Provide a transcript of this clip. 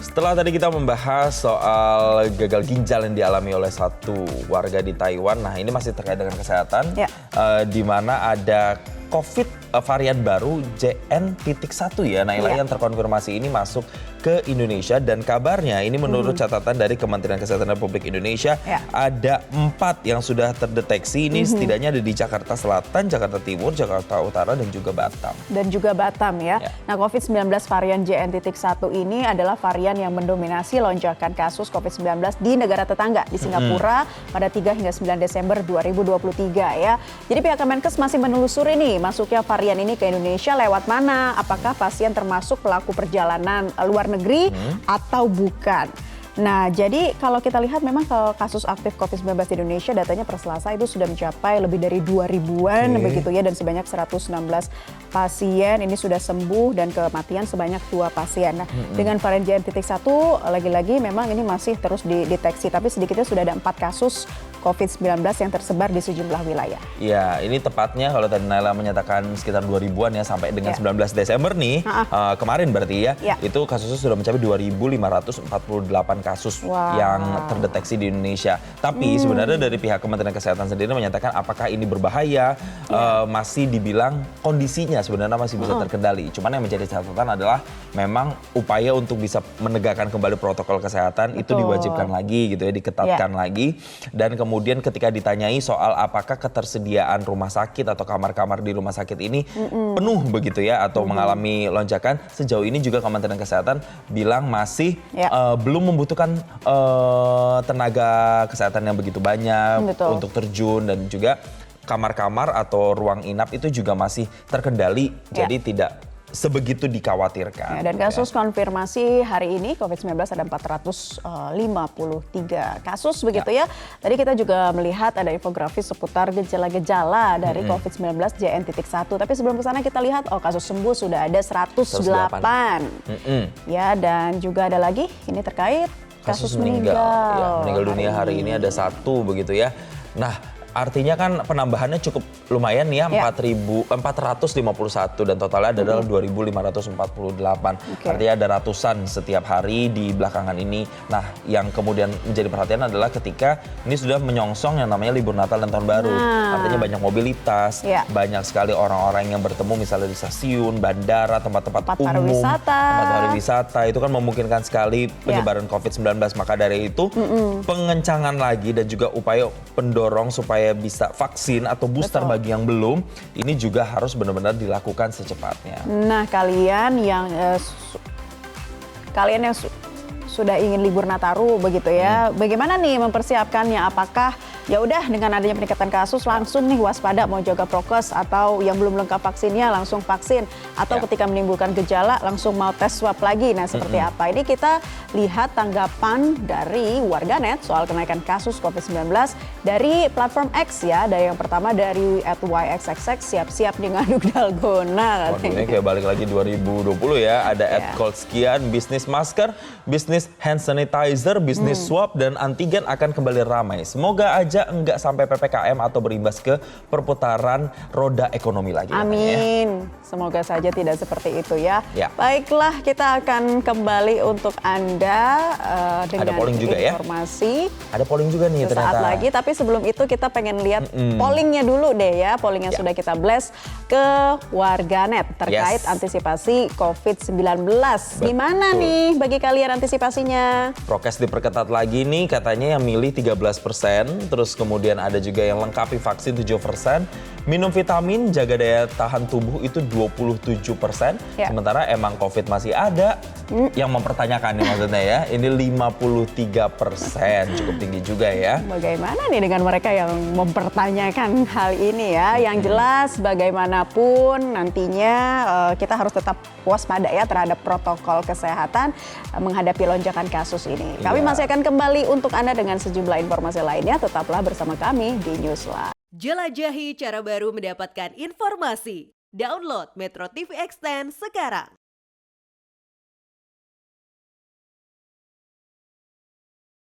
Setelah tadi kita membahas soal gagal ginjal yang dialami oleh satu warga di Taiwan, nah ini masih terkait dengan kesehatan, di mana ada COVID varian baru JN.1 ya, Naila, yang terkonfirmasi ini masuk ke Indonesia dan kabarnya ini menurut catatan dari Kementerian Kesehatan Republik Indonesia ada 4 yang sudah terdeteksi. Ini setidaknya ada di Jakarta Selatan, Jakarta Timur, Jakarta Utara dan juga Batam. Dan juga Batam ya. Nah, COVID-19 varian JN.1 ini adalah varian yang mendominasi lonjakan kasus COVID-19 di negara tetangga di Singapura pada 3 hingga 9 Desember 2023 ya. Jadi pihak Kemenkes masih menelusuri nih masuknya varian ini ke Indonesia lewat mana? Apakah pasien termasuk pelaku perjalanan luar negeri atau bukan? Nah, jadi kalau kita lihat memang kalau kasus aktif COVID-19 di Indonesia datanya per Selasa itu sudah mencapai lebih dari 2.000-an begitu ya, dan sebanyak 116 pasien ini sudah sembuh dan kematian sebanyak 2 pasien. Nah, dengan varian JN.1 lagi-lagi memang ini masih terus dideteksi, tapi sedikitnya sudah ada 4 kasus COVID-19 yang tersebar di sejumlah wilayah. Ya, ini tepatnya kalau tadi Naila menyatakan sekitar 2.000-an ya sampai dengan 19 Desember nih, kemarin berarti ya, itu kasusnya sudah mencapai 2.548 kasus yang terdeteksi di Indonesia. Tapi sebenarnya dari pihak Kementerian Kesehatan sendiri menyatakan apakah ini berbahaya, masih dibilang kondisinya sebenarnya masih bisa terkendali. Cuman yang menjadi catatan adalah memang upaya untuk bisa menegakkan kembali protokol kesehatan itu diwajibkan lagi gitu ya, diketatkan lagi. Dan kemudian ketika ditanyai soal apakah ketersediaan rumah sakit atau kamar-kamar di rumah sakit ini penuh begitu ya atau mengalami lonjakan, sejauh ini juga Kementerian Kesehatan bilang masih belum membutuhkan tenaga kesehatan yang begitu banyak untuk terjun, dan juga kamar-kamar atau ruang inap itu juga masih terkendali, jadi tidak sebegitu dikhawatirkan. Dan kasus konfirmasi hari ini COVID-19 ada 453 kasus begitu ya. Tadi kita juga melihat ada infografis seputar gejala-gejala dari COVID-19 JN.1. Tapi sebelum ke sana kita lihat kasus sembuh sudah ada 108. Ya, dan juga ada lagi ini terkait kasus meninggal. Ya, meninggal dunia hari ini ada 1 begitu ya. Nah, artinya kan penambahannya cukup lumayan ya, 451 dan totalnya adalah 2.548. Artinya ada ratusan setiap hari di belakangan ini. Nah, yang kemudian menjadi perhatian adalah ketika ini sudah menyongsong yang namanya libur Natal dan Tahun Baru. Artinya banyak mobilitas, banyak sekali orang-orang yang bertemu misalnya di stasiun, bandara, tempat-tempat umum, tempat pariwisata. Itu kan memungkinkan sekali penyebaran COVID-19. Maka dari itu pengencangan lagi dan juga upaya pendorong supaya bisa vaksin atau booster bagi yang belum, ini juga harus benar-benar dilakukan secepatnya. Nah, kalian yang sudah ingin libur Nataru begitu ya, bagaimana nih mempersiapkannya? Apakah ya udah dengan adanya peningkatan kasus langsung nih waspada mau jaga prokes, atau yang belum lengkap vaksinnya langsung vaksin, atau ketika menimbulkan gejala langsung mau tes swab lagi? Nah, seperti apa? Ini kita lihat tanggapan dari warganet soal kenaikan kasus COVID-19 dari platform X ya. Dari yang pertama dari @yxxx, siap-siap nih ngaduk dalgona. Waduh, ini kayak balik lagi 2020 ya. Ada @coldskian, bisnis masker, bisnis hand sanitizer, bisnis swab, dan antigen akan kembali ramai. Semoga aja enggak sampai PPKM atau berimbas ke perputaran roda ekonomi lagi. Amin. Semoga saja tidak seperti itu ya. Baiklah, kita akan kembali untuk Anda dengan ada polling juga informasi. Ada polling juga nih sesaat lagi, tapi sebelum itu kita pengen lihat pollingnya dulu deh ya. Polling yang sudah kita blast ke warganet terkait antisipasi COVID-19. Gimana nih bagi kalian antisipasinya? Prokes diperketat lagi nih, katanya yang milih 13%, terus kemudian ada juga yang lengkapi vaksin 7%, minum vitamin, jaga daya tahan tubuh itu 27%, sementara emang COVID masih ada yang mempertanyakan nih maksudnya ya, ini 53%, cukup tinggi juga ya. Bagaimana nih dengan mereka yang mempertanyakan hal ini ya? Yang jelas bagaimanapun nantinya kita harus tetap waspada ya terhadap protokol kesehatan menghadapi lonjakan kasus ini. Kami masih akan kembali untuk Anda dengan sejumlah informasi lainnya. Tetaplah bersama kami di Newsline. Jelajahi cara baru mendapatkan informasi. Download Metro TV Extend sekarang.